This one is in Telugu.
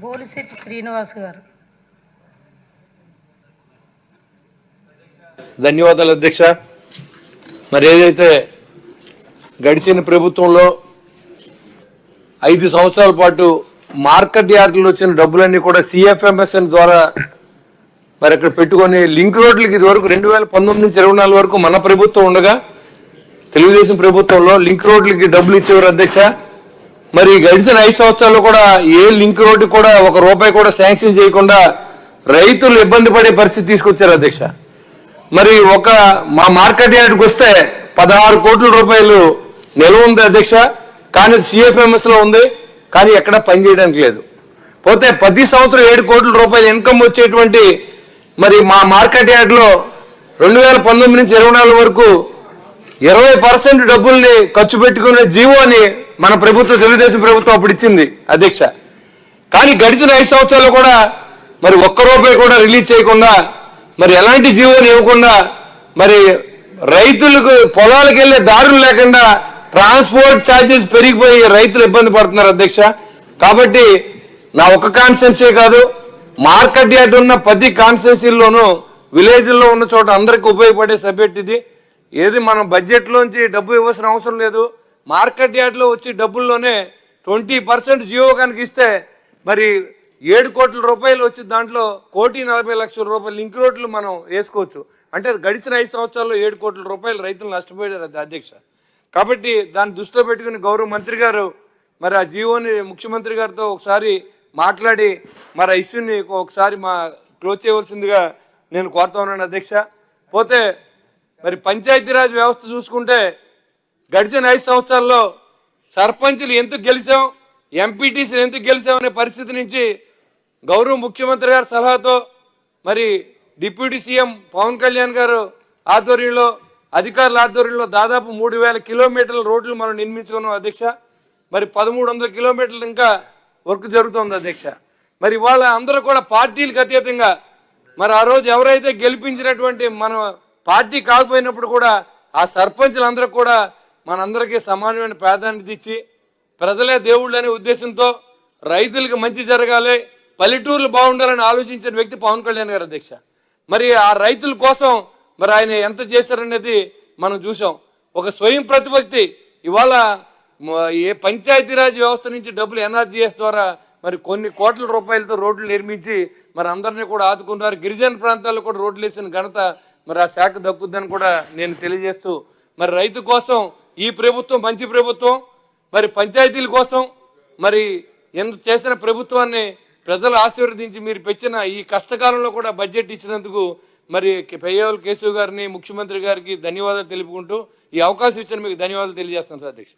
బోలిశెట్టి శ్రీనివాస్ గారు. ధన్యవాదాలు అధ్యక్ష. మరి ఏదైతే గడిచిన ప్రభుత్వంలో 5 సంవత్సరాల పాటు మార్కెట్ యార్డులో వచ్చిన డబ్బులన్నీ కూడా సిఎఫ్ఎంఎస్ఎన్ ద్వారా మరి అక్కడ పెట్టుకొని లింక్ రోడ్లకి ఇదివరకు 2019 నుంచి 24 వరకు మన ప్రభుత్వం ఉండగా తెలుగుదేశం ప్రభుత్వంలో లింక్ రోడ్లకి డబ్బులు ఇచ్చేవారు అధ్యక్ష. మరి గడిచిన 5 సంవత్సరాల్లో కూడా ఏ లింక్ రోడ్డు కూడా ₹1 కూడా శాంక్షన్ చేయకుండా రైతులు ఇబ్బంది పడే పరిస్థితి తీసుకొచ్చారు అధ్యక్ష. మరి మా మార్కెట్ యార్డుకి వస్తే 16 కోట్ల రూపాయలు నిల్వ ఉంది అధ్యక్ష. కానీ సిఎఫ్ఎంఎస్ లో ఉంది, కానీ ఎక్కడ పనిచేయడానికి లేదు. పోతే 10 సంవత్సరం 7 కోట్ల రూపాయలు ఇన్కమ్ వచ్చేటువంటి మరి మా మార్కెట్ యార్డ్లో 2019 నుంచి 24 వరకు 20% డబ్బుల్ని ఖర్చు పెట్టుకునే జీవోని మన ప్రభుత్వం తెలుగుదేశం ప్రభుత్వం అప్పుడు ఇచ్చింది అధ్యక్ష. కానీ గడిచిన 5 సంవత్సరాలు కూడా మరి ₹1 కూడా రిలీజ్ చేయకుండా మరి ఎలాంటి జీవోని ఇవ్వకుండా మరి రైతులకు పొలాలకు వెళ్లే దారులు లేకుండా ట్రాన్స్పోర్ట్ ఛార్జెస్ పెరిగిపోయి రైతులు ఇబ్బంది పడుతున్నారు అధ్యక్ష. కాబట్టి నా ఒక్క కాన్స్టిట్యున్సీ కాదు, మార్కెట్ యార్డ్ ఉన్న ప్రతి కాన్స్టిట్యున్సీల్లోనూ విలేజ్లో ఉన్న చోట అందరికీ ఉపయోగపడే సబ్జెక్ట్ ఇది. ఏది మనం బడ్జెట్లోంచి డబ్బు ఇవ్వాల్సిన అవసరం లేదు. మార్కెట్ యార్డ్లో వచ్చి డబ్బుల్లోనే 20% జియో కనుక ఇస్తే మరి 7 కోట్ల రూపాయలు వచ్చి దాంట్లో ₹1,40,00,000 లింక్ రోడ్లు మనం వేసుకోవచ్చు. అంటే గడిచిన 5 సంవత్సరాల్లో 7 కోట్ల రూపాయలు రైతులు నష్టపోయారు అధ్యక్ష. కాబట్టి దాన్ని దృష్టిలో పెట్టుకుని గౌరవ మంత్రి గారు మరి ఆ జీవోని ముఖ్యమంత్రి గారితో ఒకసారి మాట్లాడి మరి ఆ ఇష్యూని ఒకసారి క్లోజ్ చేయవలసిందిగా నేను కోరుతా ఉన్నాను అధ్యక్ష. పోతే మరి పంచాయతీరాజ్ వ్యవస్థ చూసుకుంటే గడిచిన 5 సంవత్సరాల్లో సర్పంచ్లు ఎందుకు గెలిచాం, ఎంపీటీసీలు ఎందుకు గెలిచాం అనే పరిస్థితి నుంచి గౌరవ ముఖ్యమంత్రి గారి సలహాతో మరి డిప్యూటీ సీఎం పవన్ కళ్యాణ్ గారు ఆధ్వర్యంలో అధికారుల ఆధ్వర్యంలో దాదాపు 3,000 కిలోమీటర్ల రోడ్లు మనం నిర్మించుకున్నాం అధ్యక్ష. మరి 1,300 కిలోమీటర్లు ఇంకా వర్క్ జరుగుతుంది అధ్యక్ష. మరి వాళ్ళ అందరూ కూడా పార్టీలకు అతీతంగా మరి ఆ రోజు ఎవరైతే గెలిపించినటువంటి మన పార్టీ కాకపోయినప్పుడు కూడా ఆ సర్పంచులందరూ కూడా మనందరికీ సమానమైన ప్రాధాన్యత ఇచ్చి ప్రజలే దేవుళ్ళు అనే ఉద్దేశంతో రైతులకు మంచి జరగాలి, పల్లెటూర్లు బాగుండాలని ఆలోచించిన వ్యక్తి పవన్ కళ్యాణ్ గారు అధ్యక్ష. మరి ఆ రైతుల కోసం మరి ఆయన ఎంత చేశారనేది మనం చూసాం. ఒక స్వయం ప్రతిపత్తి ఇవాళ ఏ పంచాయతీరాజ్ వ్యవస్థ నుంచి డబ్బులు ఎన్ఆర్జీఎస్ ద్వారా మరి కొన్ని కోట్ల రూపాయలతో రోడ్లు నిర్మించి మరి అందరినీ కూడా ఆదుకున్నారు. గిరిజన ప్రాంతాల్లో కూడా రోడ్లు వేసిన ఘనత మరి ఆ శాఖ దక్కుద్దని కూడా నేను తెలియజేస్తూ మరి రైతు కోసం ఈ ప్రభుత్వం మంచి ప్రభుత్వం, మరి పంచాయతీల కోసం మరి ఎంత చేసిన ప్రభుత్వాన్ని ప్రజలు ఆశీర్వదించి మీరు పెంచిన ఈ కష్టకాలంలో కూడా బడ్జెట్ ఇచ్చినందుకు మరి పెయ్యవల్ కేశవ్ గారిని ముఖ్యమంత్రి గారికి ధన్యవాదాలు తెలుపుకుంటూ ఈ అవకాశం ఇచ్చిన మీకు ధన్యవాదాలు తెలియజేస్తాను సార్ అధ్యక్ష.